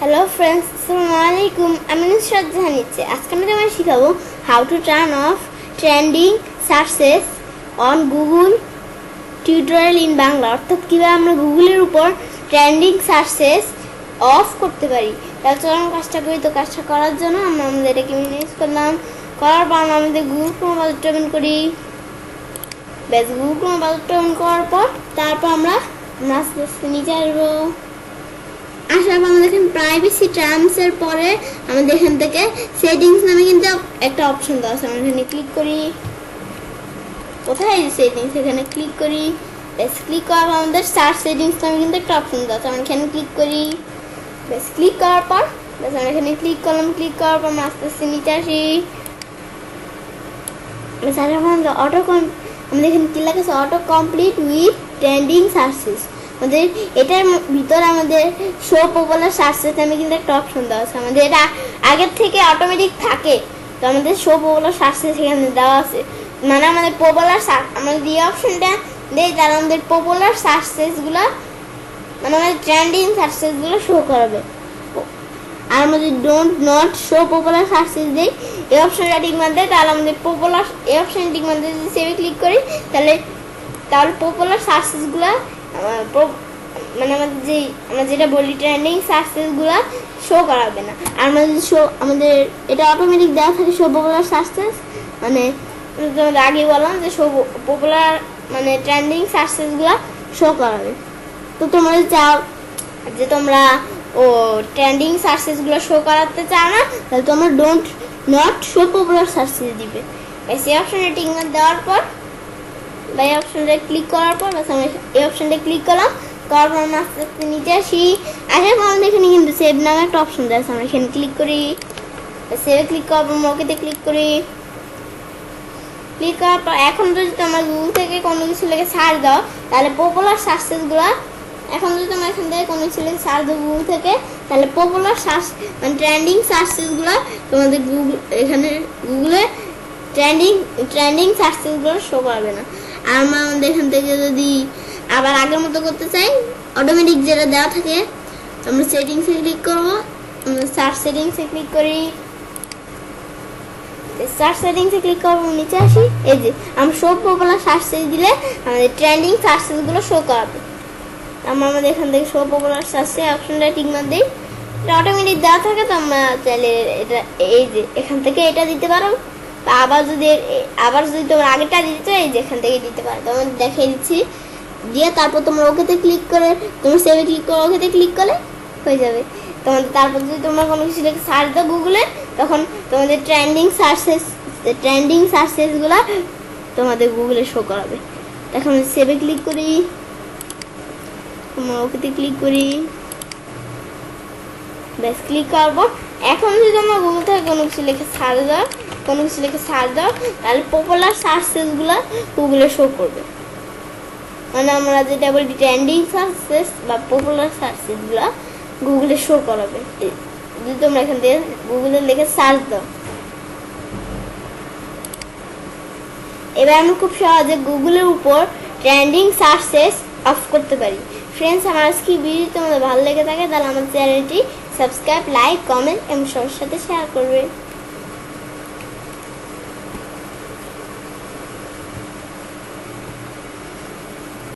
Hello friends, Assalamualaikum. আমি নুসরাত জাহান ইচ্ছে। আজকে আমি তোমাদের শেখাবো how to turn off trending searches on Google tutorial in Bangla। অর্থাৎ কিভাবে আমরা গুগলের উপর ট্রেন্ডিং সার্চেস অফ করতে পারি। তাহলে চলো আমরা কাজটা করি। তো কাজটা করার জন্য আমরা আমাদের এটাকে মিনিমাইজ করলাম। করার পর আমরা আমাদের গুগল ক্রোম ব্রাউজারটা ওপেন করি। ব্যাস গুগল ক্রোম ব্রাউজারটা ওপেন করার পর তারপর আমরা আস্তে আস্তে নিচে আসবো। আসার পর আমাদের এখানে প্রাইভেসি টার্মস এর পরে আমাদের এখান থেকে সেটিংস নামে কিন্তু একটা অপশন দেওয়া আছে। আমরা এখানে ক্লিক করি। কোথায় সেটিংস, এখানে ক্লিক করি। বেশ ক্লিক করার পর আমাদের সার্চ সেটিংস নামে কিন্তু একটা অপশন দেওয়া আছে। আমরা এখানে ক্লিক করি। বেশ ক্লিক করার পর বেশ আমরা এখানে ক্লিক করলাম। ক্লিক করার পর আমরা আস্তে আস্তে নিচে আসি। বেশ আসার পর আমাদের আমাদের এখানে কি লেখা আছে, auto complete with trending searches. আমাদের এটার ভিতরে আমাদের শো পপুলার সার্চেস নামে কিন্তু একটা অপশন দেওয়া আছে। আমাদের এটা আগের থেকে অটোমেটিক থাকে, তো আমাদের শো পপুলার সার্চেস এখানে দেওয়া আছে। মানে আমাদের পপুলার আমাদের যে অপশনটা দেয় তারা আমাদের পপুলার সার্চেসগুলো মানে আমাদের ট্রেন্ডিং সার্চেসগুলো শো করবে। আর আমাদের don't not show popular searches দেই, এই অপশনটা ঠিক মানতে তাহলে আমাদের পপুলার এই অপশন ঠিক মানতে যদি সেভে ক্লিক করি তাহলে পপুলার সার্চেসগুলো মানে আমরা যেটা বলি ট্রেন্ডিং সার্চেসগুলো শো করাবে না। আর আমাদের এটা অটোমেটিক দেওয়া থাকে শো পপুলার সার্চেস, মানে তোমাদের আগে বললাম যে শো পপুলার মানে ট্রেন্ডিং সার্চেসগুলো শো করাবে। তো তোমরা চাও যে তোমরা ট্রেন্ডিং সার্চেসগুলো শো করাতে চাও না, তাহলে তোমরা don't not show popular searches দিবে। সেই অপশনটা ঠিক মতো দেওয়ার পর বা এই অপশনটা ক্লিক করার পর বাস আমরা এই অপশনটা ক্লিক করলাম। করার পর আমরা আস্তে আস্তে নিচে আসি। আসার পর আমাদের এখানে কিন্তু সেভ নামে একটা অপশন দেওয়া আছে। আমরা এখানে ক্লিক করি। সেভে ক্লিক করার পর ওকেতে ক্লিক করি। ক্লিক করার পর এখন যদি তোমরা গুগল থেকে কোনো কিছু লিখে সার্চ দাও তাহলে পপুলার সার্চেসগুলো এখন যদি তোমরা এখান থেকে কোনো কিছু লিখে সার্চ দাও গুগল থেকে, তাহলে পপুলার সার্চ মানে ট্রেন্ডিং সার্চেসগুলো তোমাদের এখানে গুগলে ট্রেন্ডিং সার্চেসগুলো শো করবে না। আর আমরা আমাদের এখান থেকে যদি আবার আগের মতো করতে চাই, অটোমেটিক যেটা দেওয়া থাকে আমরা সেটিংসে ক্লিক করবো। সার্চ সেটিংসে ক্লিক করি। সার্চ সেটিংসে ক্লিক করবো, নিচে আসি। এই যে আমরা শো পপুলার সার্চেস দিলে আমাদের ট্রেন্ডিং সার্চেসগুলো শো করাবে। আমরা আমাদের এখান থেকে শো পপুলার সার্চেস অপশনটা ঠিক মতো দিই। এটা অটোমেটিক দেওয়া থাকে, তো আমরা চাইলে এটা এই যে এখান থেকে এটা দিতে পারো। আবার যদি তোমার আগেরটা দিতে চাও এই যে এখান থেকে দিতে পারো। তোমার দেখিয়ে দিচ্ছি দিয়ে তারপর তোমার ওকেতে ক্লিক করে তোমার সেভে ক্লিক করে ওকেতে ক্লিক করলে হয়ে যাবে তোমাদের। তারপর যদি তোমরা কোনো কিছু লিখে সার্চ দাও গুগলে, তখন তোমাদের ট্রেন্ডিং সার্চেসগুলো তোমাদের গুগলে শো করাবে। এখন সেভে ক্লিক করি, তোমার ওকেতে ক্লিক করি। ব্যাস ক্লিক করবো। এখন যদি তোমরা গুগল থেকে কোনো কিছু লিখে সার্চ দাও তাহলে পপুলার সার্চেসগুলো গুগলে শো করবে। মানে আমরা যেটা বলি ট্রেন্ডিং সার্চেস বা পপুলার সার্চেসগুলো গুগলে শো করাবে যদি তোমরা এখান থেকে গুগলে লিখে সার্চ দাও। এবার আমরা খুব সহজে গুগলের উপর ট্রেন্ডিং সার্চেস অফ করতে পারি। ফ্রেন্ডস, আমার আজকে ভিডিও তোমাদের ভালো লেগে থাকে তাহলে আমার চ্যানেলটি সাবস্ক্রাইব, লাইক, কমেন্ট এবং সবার সাথে শেয়ার করবে।